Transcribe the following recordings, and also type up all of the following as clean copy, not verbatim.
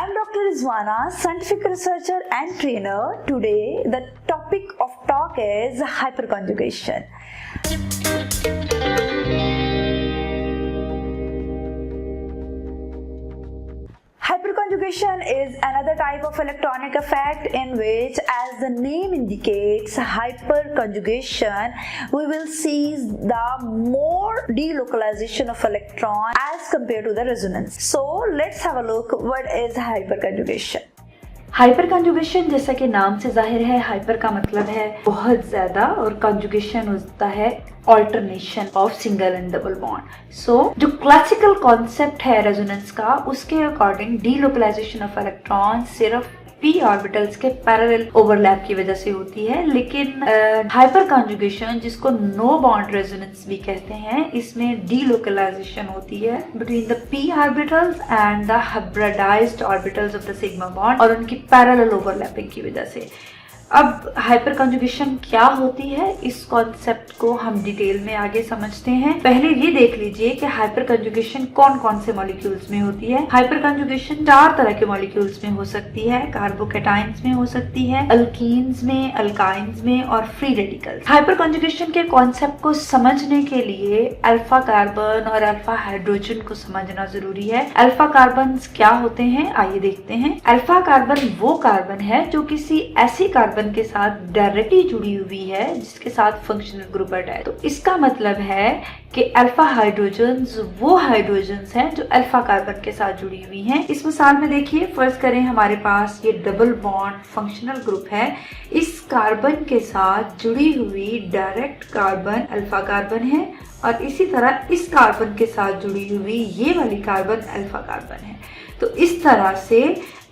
I'm Dr. Rizwana, scientific researcher and trainer. Today, the topic of talk is hyperconjugation. Hyperconjugation is another type of electronic effect in which, as the name indicates, hyperconjugation, we will see the more delocalization of electron as compared to the resonance. So let's have a look what is hyperconjugation. Hyper जैसा कि नाम से जाहिर है, hyper का मतलब है बहुत ज्यादा और कंजुगेशन होता है alternation of single and double bond. So जो क्लासिकल कॉन्सेप्ट है रेजोनेंस का, उसके अकॉर्डिंग डीलोकलाइजेशन ऑफ इलेक्ट्रॉन सिर्फ पी ऑर्बिटल्स के पैरेलल ओवरलैप की वजह से होती है, लेकिन हाइपर कॉन्जुगेशन जिसको नो बॉन्ड रेजोनेंस भी कहते हैं, इसमें डीलोकलाइजेशन होती है between the p orbitals and the hybridised orbitals of the sigma bond और उनकी पैरेलल ओवरलैपिंग की वजह से। अब हाइपर कॉन्जुगेशन क्या होती है, इस कॉन्सेप्ट को हम डिटेल में आगे समझते हैं। पहले ये देख लीजिए कि हाइपर कॉन्जुगेशन कौन कौन से मॉलिक्यूल्स में होती है। हाइपर कॉन्जुगेशन 4 तरह के मॉलिक्यूल्स में हो सकती है। कार्बोकैटाइन्स में हो सकती है, अल्कीन्स में, अल्काइन्स में और फ्री रेडिकल्स। हाइपर कॉन्जुगेशन के कॉन्सेप्ट को समझने के लिए अल्फा कार्बन और अल्फा हाइड्रोजन को समझना जरूरी है। अल्फा कार्बन क्या होते हैं, आइए देखते हैं। अल्फा कार्बन वो कार्बन है जो किसी ऐसी कार्बन के साथ डायरेक्टली जुड़ी हुई है जिसके साथ फंक्शनल ग्रुप है। तो इसका मतलब है कि अल्फा हाइड्रोजन्स वो हाइड्रोजन्स हैं जो अल्फा कार्बन के साथ जुड़ी हुई हैं। इस मिसाल में देखिए, फर्ज करें हमारे पास ये डबल बॉन्ड फंक्शनल ग्रुप है। इस कार्बन के साथ जुड़ी हुई डायरेक्ट कार्बन अल्फा कार्बन है और इसी तरह इस कार्बन के साथ जुड़ी हुई ये वाली कार्बन अल्फा कार्बन है। तो इस तरह से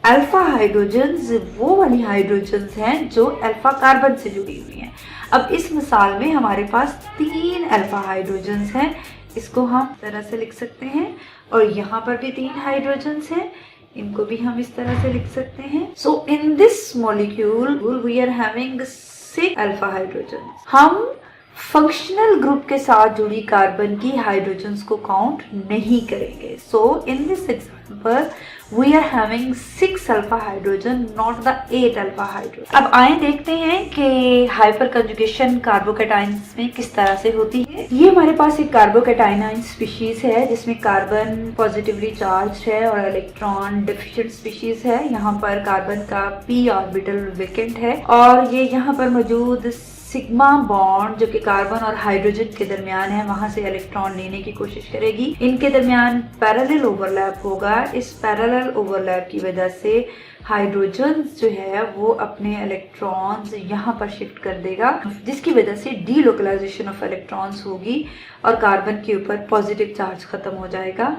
अल्फा हाइड्रोजन्स वो वाली हाइड्रोजन्स हैं जो अल्फा कार्बन से जुड़ी हुई हैं। अब इस मिसाल में हमारे पास 3 अल्फा हाइड्रोजन्स हैं, इसको हम इस तरह से लिख सकते हैं, और यहाँ पर भी 3 हाइड्रोजन्स हैं, इनको भी हम इस तरह से लिख सकते हैं। So in this molecule we are having 6 alpha hydrogens. हम फंक्शनल ग्रुप के साथ जुड़ी कार्बन की हाइड्रोजन्स को काउंट नहीं करेंगे। So in this example we are having 6 alpha hydrogen, not the 8 alpha hydrogen. अब आए देखते हैं कि हाइपर कंजुगेशन कार्बोकैटाइन्स में किस तरह से होती है। ये हमारे पास एक कार्बोकैटाइनाइन स्पीशीज है जिसमें कार्बन पॉजिटिवली चार्ज है और इलेक्ट्रॉन डेफिशिएंट स्पीशीज है। यहाँ पर कार्बन का पी ऑर्बिटल वेकेंट है और ये यहाँ पर मौजूद सिग्मा बॉन्ड जो कि कार्बन और हाइड्रोजन के दरमियान है, वहां से इलेक्ट्रॉन लेने की कोशिश करेगी। इनके दरमियान पैरेलल ओवरलैप होगा। इस पैरेलल ओवरलैप की वजह से हाइड्रोजन जो है वो अपने इलेक्ट्रॉन्स यहाँ पर शिफ्ट कर देगा, जिसकी वजह से डीलोकलाइजेशन ऑफ इलेक्ट्रॉन्स होगी और कार्बन के ऊपर पॉजिटिव चार्ज खत्म हो जाएगा।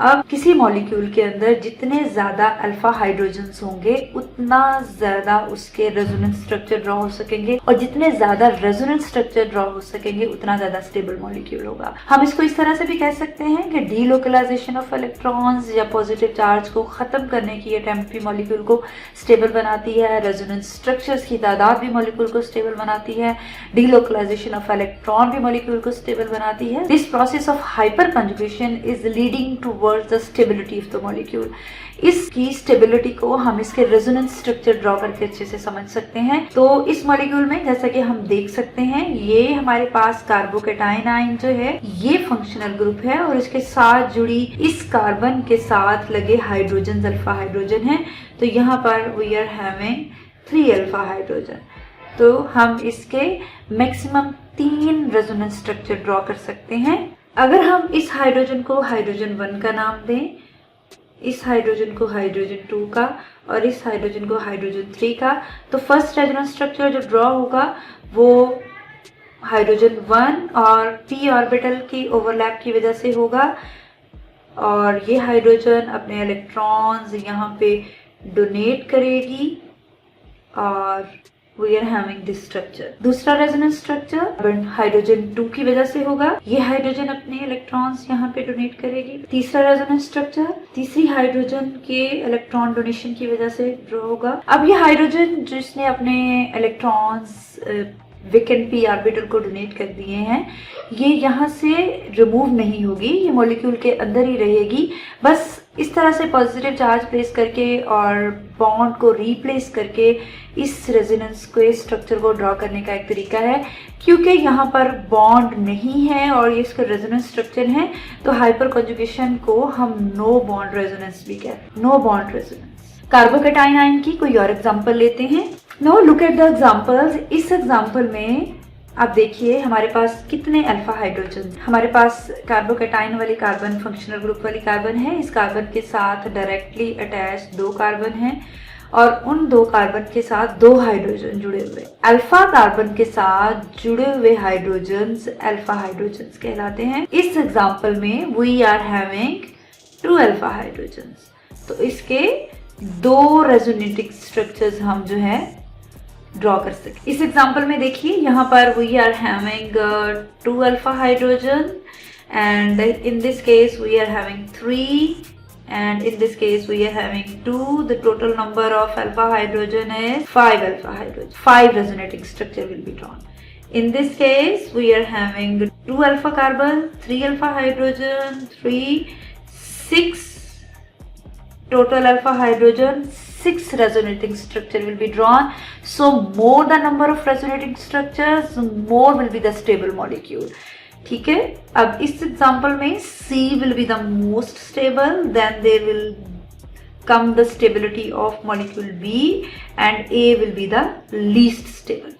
अब किसी मॉलिक्यूल के अंदर जितने ज्यादा अल्फा हाइड्रोजन्स होंगे उतना ज्यादा उसके रेजोनेंस स्ट्रक्चर ड्रॉ हो सकेंगे, और जितने ज्यादा रेजोनेंस स्ट्रक्चर ड्रॉ हो सकेंगे उतना ज्यादा स्टेबल मॉलिक्यूल होगा। हम इसको इस तरह से भी कह सकते हैं कि डीलोकलाइजेशन ऑफ इलेक्ट्रॉन्स या पॉजिटिव चार्ज को खत्म करने की अटेम्प्ट भी मॉलिक्यूल को स्टेबल बनाती है। रेजोनेंस स्ट्रक्चर्स की तादाद भी मॉलिक्यूल को स्टेबल बनाती है। डीलोकलाइजेशन ऑफ इलेक्ट्रॉन भी मॉलिक्यूल को स्टेबल बनाती है। This process of hyper conjugation is leading towards the stability of the molecule. इसकी स्टेबिलिटी को हम इसके रेजोनेंस स्ट्रक्चर ड्रॉ करके अच्छे से समझ सकते हैं। तो इस मॉलिक्यूल में जैसा कि हम देख सकते हैं, ये हमारे पास कार्बोकैटाइनाइन जो है ये फंक्शनल ग्रुप है और इसके साथ जुड़ी इस कार्बन के साथ लगे हाइड्रोजन अल्फा हाइड्रोजन है। तो यहाँ पर we are having 3 alpha hydrogen. तो हम इसके मैक्सिमम 3 रेजोनेंस स्ट्रक्चर ड्रॉ कर सकते हैं। अगर हम इस हाइड्रोजन को हाइड्रोजन 1 का नाम दें, इस हाइड्रोजन को हाइड्रोजन 2 का और इस हाइड्रोजन को हाइड्रोजन 3 का, तो फर्स्ट रेजोनेंस स्ट्रक्चर जो ड्रॉ होगा वो हाइड्रोजन 1 और पी ऑर्बिटल की ओवरलैप की वजह से होगा, और ये हाइड्रोजन अपने इलेक्ट्रॉन्स यहाँ पे डोनेट करेगी और we are having this structure। दूसरा रेजोनेंस स्ट्रक्चर हाइड्रोजन 2 की वजह से होगा, ये हाइड्रोजन अपने इलेक्ट्रॉन्स यहाँ पे डोनेट करेगी। तीसरा रेजोनेंस स्ट्रक्चर तीसरी हाइड्रोजन के इलेक्ट्रॉन डोनेशन की वजह से ड्रॉ होगा। अब ये हाइड्रोजन जिसने अपने इलेक्ट्रॉन्स वेकेंट पी ऑर्बिटल को डोनेट कर दिए हैं, ये यहाँ से रिमूव नहीं होगी, ये मॉलिक्यूल के अंदर ही रहेगी। बस इस तरह से पॉजिटिव चार्ज प्लेस करके और बॉन्ड को रिप्लेस करके इस रेजोनेंस के स्ट्रक्चर को ड्रॉ करने का एक तरीका है। क्योंकि यहाँ पर बॉन्ड नहीं है और ये इसका रेजोनेंस स्ट्रक्चर है, तो हाइपर कॉन्जुगेशन को हम नो बॉन्ड रेजोनेंस भी कहते हैं, no bond resonance. Carbocation ion की कोई और एग्जांपल लेते हैं। No look at the examples. इस एग्जांपल में आप देखिए हमारे पास कितने अल्फा हाइड्रोजन। हमारे पास कार्बोकैटायन वाली कार्बन, फंक्शनल ग्रुप वाली कार्बन है। इस कार्बन के साथ डायरेक्टली अटैच 2 कार्बन हैं और उन 2 कार्बन के साथ 2 हाइड्रोजन जुड़े हुए। अल्फा कार्बन के साथ जुड़े हुए हाइड्रोजन्स अल्फा हाइड्रोजन्स कहलाते हैं। इस एग्जांपल में we are having 2 alpha hydrogens. तो इसके 2 रेजोनेटिंग स्ट्रक्चर्स हम जो है ड्रॉ कर सके। इस एग्जांपल में देखिए यहाँ पर we are having 2 alpha hydrogen and in this case we are having 3 and in this case we are having 2. The total number of alpha hydrogen is 5 alpha hydrogen. 5 resonating structure will be drawn. In this case we are having 2 alpha carbon, 3 alpha hydrogen, 6 total alpha hydrogen, 6 resonating structure will be drawn. So more the number of resonating structures, more will be the stable molecule. ठीक है। अब इस example में C will be the most stable, then there will come the stability of molecule B and A will be the least stable.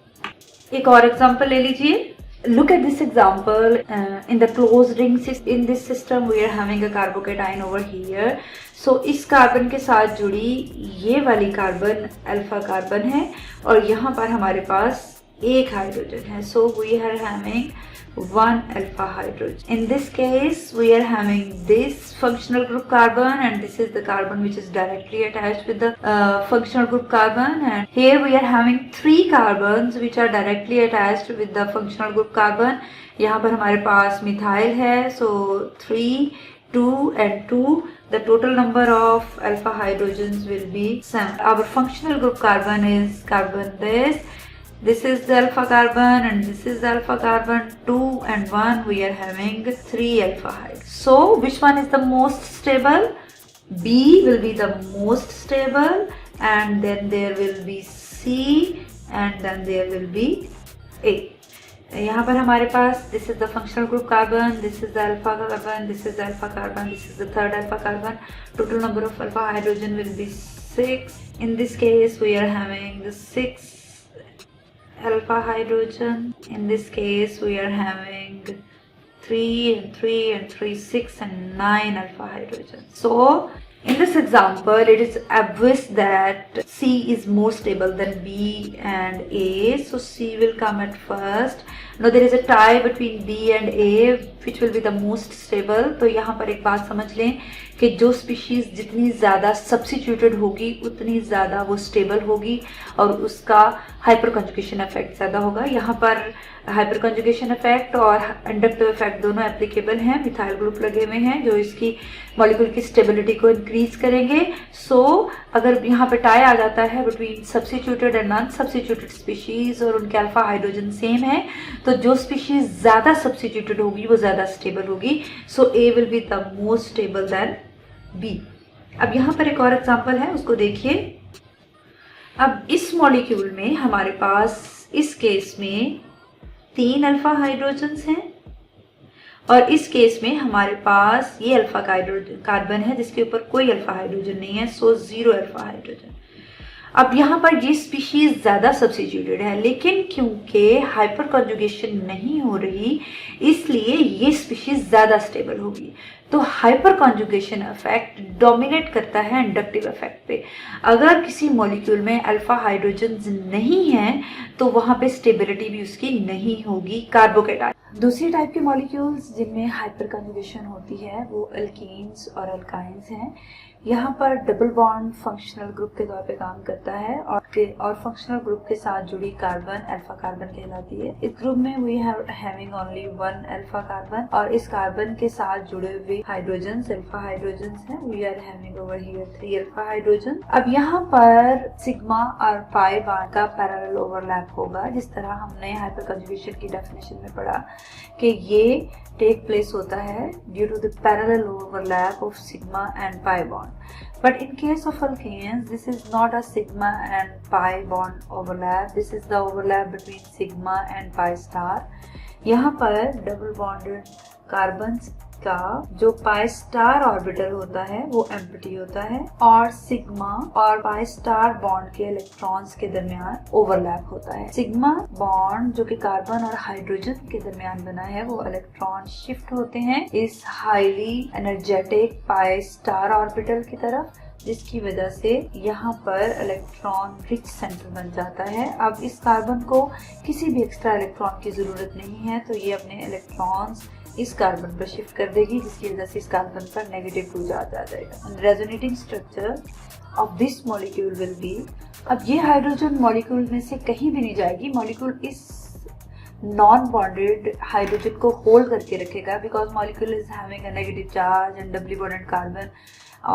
एक और example ले लीजिए। Look at this example. In the closed ring in this system we are having a carbocation over here. So इस carbon के साथ जुड़ी ये वाली कार्बन अल्फा कार्बन है और यहाँ पर हमारे पास 1 हाइड्रोजन है। So we are having 1 alpha hydrogen. In this case we are having this functional group carbon and this is the carbon which is directly attached with the functional group carbon, and here we are having 3 carbons which are directly attached with the functional group carbon. यहाँ पर हमारे पास methyl है, so 3, 2 and 2. The total number of alpha hydrogens will be 7. Our functional group carbon is carbon this is the alpha carbon and this is the alpha carbon. 2 and 1 we are having 3 alpha hydrogen. So which one is the most stable? B will be the most stable and then there will be C and then there will be A. यहाँ पर हमारे पास this is the functional group carbon, this is the alpha carbon, this is the alpha carbon, this is the third alpha carbon. Total number of alpha hydrogen will be 6. In this case we are having the 6 alpha hydrogen. In this case we are having 3 and 3 and 3, 6 and 9 alpha hydrogen. So in this example it is obvious that C is more stable than B and A, so C will come at first. Now there is a tie between B and A which will be the most stable. तो यहाँ पर एक बात समझ लें कि जो species जितनी ज़्यादा सब्स्टिट्यूटेड होगी उतनी ज़्यादा वो स्टेबल होगी और उसका हाइपर कंजुगेशन इफेक्ट ज़्यादा होगा। यहाँ पर हाइपर कंजुगेशन इफेक्ट और इंडक्टिव इफेक्ट दोनों एप्लीकेबल हैं। मिथाइल ग्रुप लगे हुए हैं जो इसकी मॉलिक्यूल की स्टेबिलिटी को इंक्रीज करेंगे। सो अगर यहाँ पे टाई आ जाता है between substituted and non substituted species और उनके अल्फा हाइड्रोजन सेम है, तो जो स्पीशीज ज़्यादा सब्स्टिट्यूटेड होगी वो ज़्यादा स्टेबल होगी। So A will be the most stable then B. अब यहाँ पर एक और एग्जाम्पल है, उसको देखिए। अब इस मॉलिक्यूल में हमारे पास इस केस में 3 अल्फा हाइड्रोजन्स हैं और इस केस में हमारे पास ये अल्फा कार्बन है जिसके ऊपर कोई अल्फा हाइड्रोजन नहीं है, सो 0 अल्फा हाइड्रोजन। अब यहाँ पर ये स्पीशीज ज़्यादा सब्स्टिट्यूटेड है, लेकिन क्योंकि हाइपर कॉन्जुगेशन नहीं हो रही इसलिए ये स्पीशीज ज़्यादा स्टेबल होगी। तो हाइपर कॉन्जुगेशन इफेक्ट डोमिनेट करता है इंडक्टिव इफेक्ट पे। अगर किसी मॉलिक्यूल में अल्फा हाइड्रोजन्स नहीं हैं तो वहाँ पे स्टेबिलिटी भी उसकी नहीं होगी कार्बोकैटायन। दूसरी टाइप के मॉलिक्यूल्स जिनमें हाइपर कॉन्जुगेशन होती है वो अल्कीन्स और अल्काइंस हैं। यहाँ पर डबल बॉन्ड फंक्शनल ग्रुप के तौर पे काम करता है और फंक्शनल ग्रुप के साथ जुड़ी कार्बन अल्फा कार्बन कहलाती है। इस ग्रुप में we have having only one alpha carbon और इस कार्बन के साथ जुड़े हुए हाइड्रोजन अल्फा हाइड्रोजन हैं। We are having over here 3 alpha hydrogen. अब यहाँ पर सिग्मा और पाई बॉन्ड का पैरेलल ओवरलैप होगा, जिस तरह हमने हाइपर कंजुगेशन की डेफिनेशन में पढ़ा कि ये टेक प्लेस होता है due to the parallel overlap of sigma and pi bond. But in case of alkanes, this is not a sigma and pi bond overlap. This is the overlap between sigma and pi star. यहाँ पर double bonded carbons का जो pi star orbital होता है वो empty होता है और सिग्मा और पाई स्टार बॉन्ड के इलेक्ट्रॉन्स के दरमियान ओवरलैप होता है। सिग्मा बॉन्ड जो कि कार्बन और हाइड्रोजन के दरमियान बना है वो इलेक्ट्रॉन शिफ्ट होते हैं इस highly energetic pi star orbital की तरफ, जिसकी वजह से यहाँ पर इलेक्ट्रॉन रिच सेंटर बन जाता है। अब इस कार्बन को किसी भी एक्स्ट्रा इलेक्ट्रॉन की जरूरत नहीं है, तो ये अपने इलेक्ट्रॉन्स इस कार्बन पर शिफ्ट कर देगी, जिसकी वजह से इस कार्बन पर नेगेटिव चार्ज आ जाएगा। Resonating structure of this molecule will B, अब ये हाइड्रोजन मॉलिक्यूल में से कहीं भी नहीं जाएगी। मॉलिक्यूल इस नॉन बॉन्डेड हाइड्रोजन को होल्ड करके रखेगा because molecule is having a negative charge and doubly bonded carbon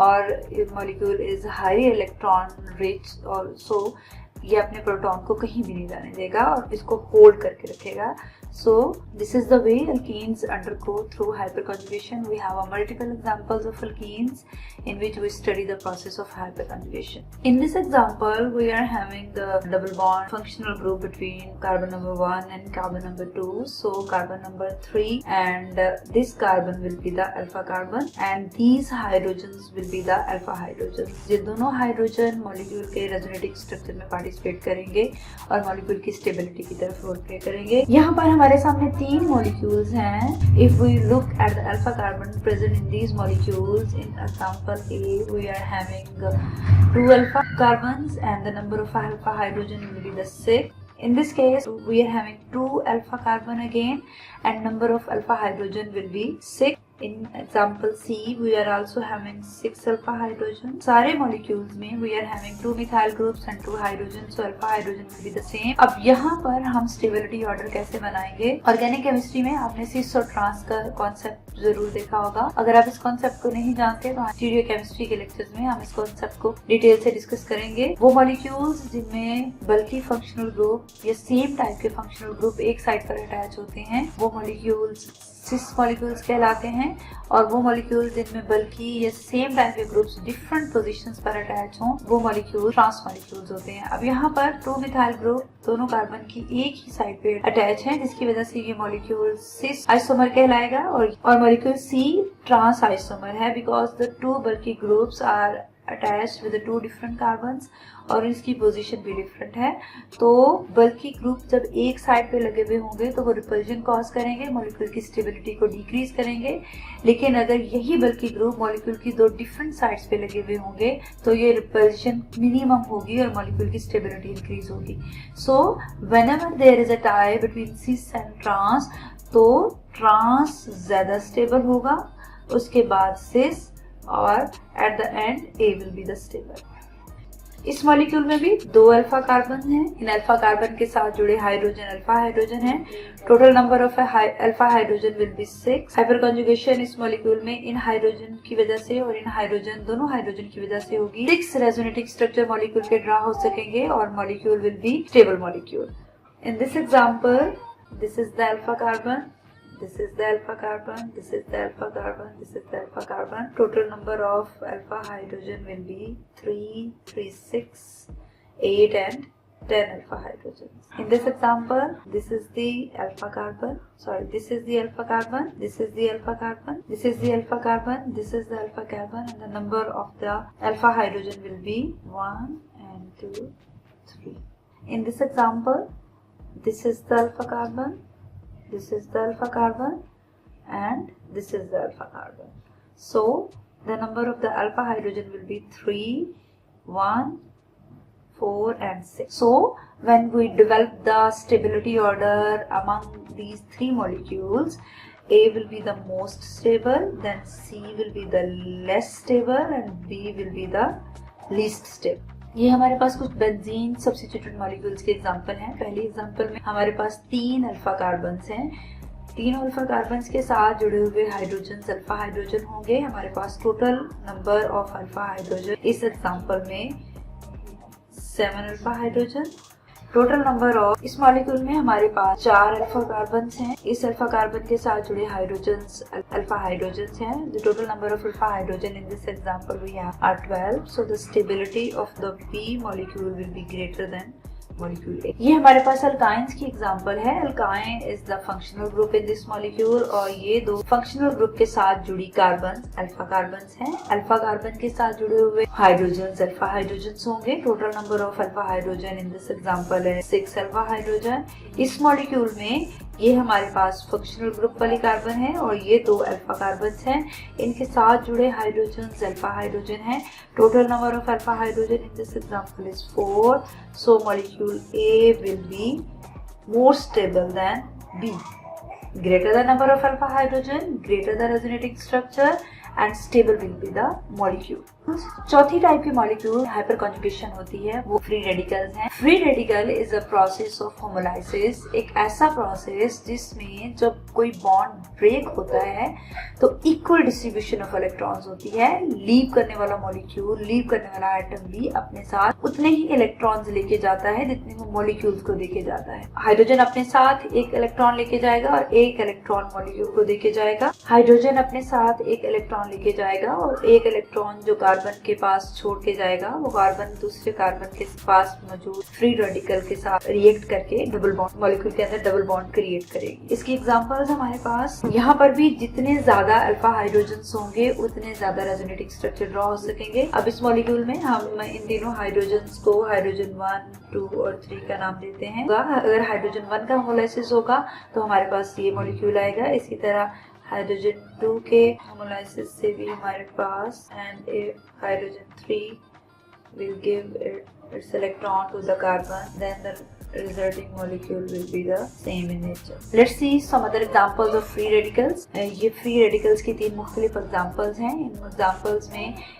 और molecule is high electron rich और सो ये अपने प्रोटॉन को कहीं भी नहीं जाने देगा और इसको होल्ड करके रखेगा। So this is the way alkenes undergo through hyperconjugation. We have a multiple examples of alkenes in which we study the process of hyperconjugation. In this example, we are having the double bond functional group between carbon number 1 and carbon number 2. So carbon number 3 and this carbon will be the alpha carbon and these hydrogens will be the alpha hydrogens. ये दोनों hydrogen molecule के resonating structure में participate करेंगे और molecule की stability की तरफ role play करेंगे। यहाँ पर हमारे सामने 3 मॉलिक्यूल्स हैं। If we look at the alpha carbon present in these molecules, in example A, we are having 2 alpha carbons and the number of alpha hydrogen will be the 6. In this case, we are having 2 alpha carbon again and number of alpha hydrogen will be 6. In example C, we are also having 6 alpha hydrogen. सारे molecules में we are having 2 methyl groups and 2 hydrogen, so alpha hydrogen will be the same. अब यहाँ पर हम stability order कैसे बनाएंगे? Organic chemistry में आपने cis और trans का concept जरूर देखा होगा। अगर आप इस कॉन्सेप्ट को नहीं जानते तो स्टीरियो केमिस्ट्री के लेक्चर्स में हम इस कॉन्सेप्ट को डिटेल से डिस्कस करेंगे। वो मॉलिक्यूल्स जिनमें बल्कि फंक्शनल ग्रुप या सेम टाइप के फंक्शनल ग्रुप एक साइड पर अटैच होते हैं वो मॉलिक्यूल्स सिस मॉलिक्यूल्स कहलाते हैं और वो मॉलिक्यूल्स जिनमें बल्कि या सेम टाइप के ग्रुप्स डिफरेंट पोजीशंस पर अटैच हों वो मॉलिक्यूल ट्रांस मॉलिक्यूल्स होते हैं। अब यहाँ पर 2 मिथाइल ग्रुप दोनों कार्बन की एक ही साइड पे अटैच है, जिसकी वजह से ये मॉलिक्यूल सिस आइसोमर कहलाएगा और मॉलिक्यूल सी ट्रांस आइसोमर है because the 2 bulky groups are attached with 2 different carbons और इसकी पोजीशन भी डिफरेंट है। तो बल्कि ग्रुप जब एक साइड पे लगे हुए होंगे तो वो रिपल्जन कॉज करेंगे, मॉलिक्यूल की स्टेबिलिटी को डिक्रीज करेंगे। लेकिन अगर यही बल्कि ग्रुप मॉलिक्यूल की 2 डिफरेंट साइड्स पे लगे हुए होंगे तो ये रिपल्जन मिनिमम होगी और मॉलिक्यूल की स्टेबिलिटी इंक्रीज होगी। So whenever there is a tie between cis and trans तो ट्रांस ज्यादा स्टेबल होगा, उसके बाद सिस और at the end A will be the stable. इस मॉलिक्यूल में भी 2 अल्फा कार्बन हैं। इन अल्फा कार्बन के साथ जुड़े हाइड्रोजन अल्फा हाइड्रोजन है। Total number of alpha hydrogen will be 6। Hyper conjugation इस मॉलिक्यूल में इन हाइड्रोजन की वजह से और इन हाइड्रोजन दोनों हाइड्रोजन की वजह से होगी। 6 रेजोनेटिंग स्ट्रक्चर मॉलिक्यूल के ड्रा हो सकेंगे और molecule will be stable molecule. In this example this is the alpha carbon, this is the alpha carbon, this is the alpha carbon, this is the alpha carbon. Total number of alpha hydrogen will be 3, 3, 6, 8 and 10 alpha hydrogens. In this example, this is the alpha carbon, this is the alpha carbon, this is the alpha carbon, this is the alpha carbon, this is the alpha carbon and the number of the alpha hydrogen will be 1 and 2, 3. In this example, this is the alpha carbon, this is the alpha carbon and this is the alpha carbon. So the number of the alpha hydrogen will be 3, 1, 4 and 6. So when we develop the stability order among these 3 molecules, A will be the most stable, then C will be the less stable and B will be the least stable. ये हमारे पास कुछ benzene substituted molecules के example हैं। पहले example में हमारे पास 3 alpha carbons हैं। तीनों अल्फा कार्बन्स के साथ जुड़े हुए हाइड्रोजन अल्फा हाइड्रोजन होंगे। हमारे पास total number of alpha hydrogen इस एग्जांपल में 7 alpha hydrogen. Total number of इस मॉलिक्यूल में हमारे पास 4 अल्फा कार्बन्स हैं। इस अल्फा कार्बन के साथ जुड़े हाइड्रोजन्स अल्फा हाइड्रोजन्स हैं। The total number of alpha hydrogen in this example we have are 12, so the stability of the B molecule will be greater than molecule A। ये हमारे पास alkynes की example है। Alkyne is the functional group in this molecule और ये दो functional group के साथ जुड़ी कार्बन अल्फा कार्बन्स हैं। अल्फा कार्बन के साथ जुड़े हुए हाइड्रोजन अल्फा हाइड्रोजन होंगे। Total number of alpha hydrogen in this example है 6 अल्फा हाइड्रोजन। इस मॉलिक्यूल में ये हमारे पास फंक्शनल ग्रुप वाली कार्बन है और ये 2 अल्फा कार्बन हैं। इनके साथ जुड़े हाइड्रोजन अल्फा हाइड्रोजन हैं। Total number of alpha hydrogen in this example is 4, so molecule A will be more stable than B. Greater the number of alpha hydrogen, greater the resonating structure and stable will be the molecule. चौथी type की molecule hyperconjugation होती है, वो free radicals हैं। Free radical is a process of homolysis, एक ऐसा process जिसमें जब कोई बॉन्ड ब्रेक होता है तो इक्वल डिस्ट्रीब्यूशन ऑफ इलेक्ट्रॉन्स होती है। लीव करने वाला मॉलिक्यूल, लीव करने वाला एटम भी अपने साथ उतने ही इलेक्ट्रॉन्स लेके जाता है जितने वो मॉलिक्यूल्स को देके जाता है। हाइड्रोजन अपने साथ एक इलेक्ट्रॉन लेके जाएगा और एक इलेक्ट्रॉन मॉलिक्यूल को देके जाएगा। हाइड्रोजन अपने साथ एक इलेक्ट्रॉन लेके जाएगा और एक इलेक्ट्रॉन जो कार्बन के पास छोड़ के जाएगा वो कार्बन दूसरे कार्बन के पास मौजूद फ्री रेडिकल के साथ रिएक्ट करके डबल बॉन्ड मॉलिक्यूल के अंदर डबल बॉन्ड क्रिएट करेगी। इसकी एग्जांपल्स हमारे पास यहाँ पर भी जितने ज्यादा अल्फा हाइड्रोजन्स होंगे उतने ज्यादा रेजोनेटिंग स्ट्रक्चर ड्रॉ हो सकेंगे। अब इस मॉलिक्यूल में हम इन तीनों हाइड्रोजन्स को हाइड्रोजन 1, 2 और 3 का नाम देते हैं। अगर हाइड्रोजन 1 का होमोलाइसिस होगा तो हमारे पास ये मॉलिक्यूल आएगा। इसी तरह हाइड्रोजन 2 के होमोलाइसिस से भी हमारे पास and if hydrogen 3 will give its electron to the carbon, then the resulting molecule will be the same in nature. Let's see some other examples of free radicals. ये free radicals की 3 मुख्तलिफ examples हैं। इन examples में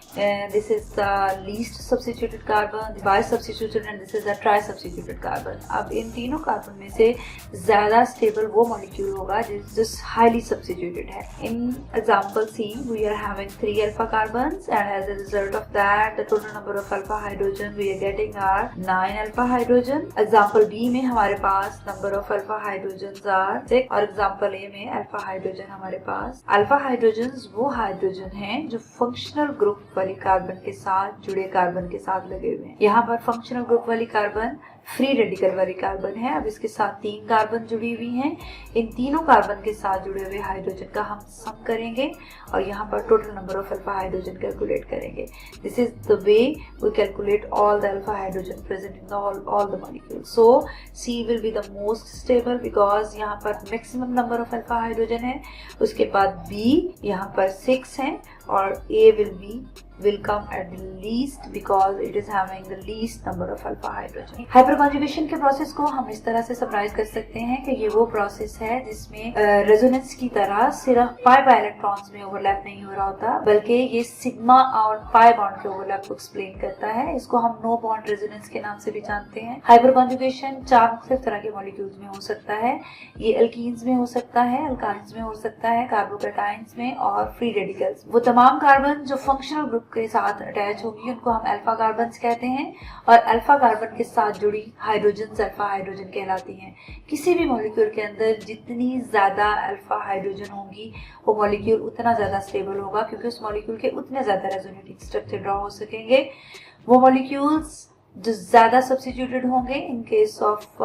this is the least substituted carbon, the bi-substituted and this is the tri-substituted carbon. अब इन तीनों carbon में से ज्यादा स्टेबल वो मॉलिक्यूल होगा जो highly substituted है। In example C, we are having 3 alpha carbons and as a result of that, the total number of alpha hydrogen we are getting are 9 alpha hydrogen. Example B में हमारे पास number of alpha hydrogens are 6 और example A में alpha hydrogen हमारे पास। alpha hydrogens वो hydrogen हैं जो functional group वाली carbon के साथ जुड़े कार्बन के साथ लगे हुए हैं। यहाँ पर फंक्शनल ग्रुप वाली कार्बन फ्री रेडिकल वाली कार्बन है। अब इसके साथ 3 कार्बन जुड़ी हुई हैं। इन तीनों कार्बन के साथ जुड़े हुए हाइड्रोजन का हम सम करेंगे और यहाँ पर total number of alpha hydrogen calculate करेंगे। This is the way we calculate all the alpha hydrogen present in all the molecule. So C will be the most stable because यहाँ पर maximum number of alpha hydrogen है। उसके बाद B यहाँ पर 6 है और A will come at the least because it is having the least number of alpha hydrogen. हाइपरकॉन्जुगेशन के प्रोसेस को हम इस तरह से समराइज कर सकते हैं कि ये वो प्रोसेस है जिसमें रेजोनेंस की तरह सिर्फ पाई बाय इलेक्ट्रॉन्स में ओवरलैप नहीं हो रहा होता बल्कि ये सिग्मा और पाई बॉन्ड के ओवरलैप को एक्सप्लेन करता है। इसको हम नो बॉन्ड रेजोनेंस के नाम से भी जानते हैं। हाइपरकॉन्जुगेशन 4 मुख्तलिफ तरह के मॉलिक्यूल्स में हो सकता है। ये एल्कीन्स में हो सकता है, अल्काइंस में हो सकता है, कार्बोकैटाइंस में और फ्री रेडिकल्स। वो तमाम कार्बन जो फंक्शनल ग्रुप के साथ अटैच होगी उनको हम अल्फा कार्बन्स कहते हैं और अल्फा कार्बन के साथ जुड़ी हाइड्रोजन अल्फा हाइड्रोजन कहलाती हैं। किसी भी मॉलिक्यूल के अंदर जितनी ज्यादा अल्फा हाइड्रोजन होंगी वो मॉलिक्यूल उतना ज्यादा स्टेबल होगा क्योंकि उस मॉलिक्यूल के उतने ज्यादा रेजोनेटिंग स्ट्रक्चर ड्रॉ हो सकेंगे। वो मॉलिक्यूल्स जो ज्यादा सब्स्टिट्यूटेड होंगे इन केस ऑफ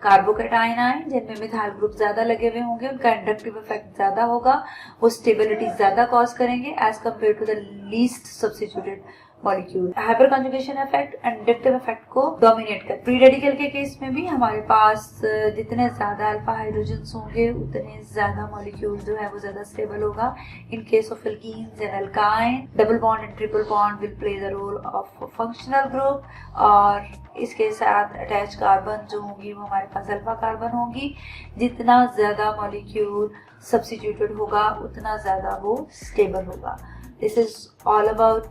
कार्बोकैटाइन आयन जिनमें मिथाइल ग्रुप ज्यादा लगे हुए होंगे उनका इंडक्टिव इफेक्ट ज्यादा होगा, वो स्टेबिलिटी ज्यादा कॉज करेंगे as compare to the least substituted molecule. Hyperconjugation effect एडिक्टिव इफेक्ट को डोमिनेट कर। प्री रेडिकल के केस में भी हमारे पास जितने ज्यादा अल्फा हाइड्रोजन्स होंगे उतने ज्यादा मॉलिक्यूल जो है वो ज्यादा स्टेबल होगा। In case of alkenes and alkyne, double bond and triple bond will play the role of functional group, और इसके साथ अटैच कार्बन जो होंगी वो हमारे पास अल्फा कार्बन होंगी। जितना ज्यादा मॉलिक्यूल सब्स्टिट्यूटेड होगा उतना ज्यादा वो स्टेबल होगा। This is all about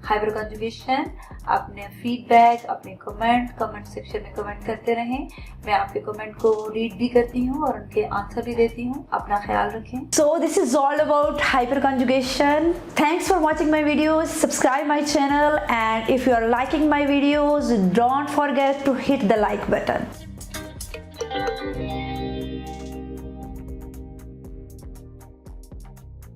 hyper conjugation. अपने फीडबैक, अपने कमेंट सेक्शन में कमेंट करते रहें। मैं आपके कमेंट को रीड भी करती हूँ और उनके आंसर भी देती हूँ। अपना ख्याल रखें। So this is all about hyperconjugation. Thanks for watching my videos. Subscribe my channel, and if you are liking my videos, don't forget to hit the like button.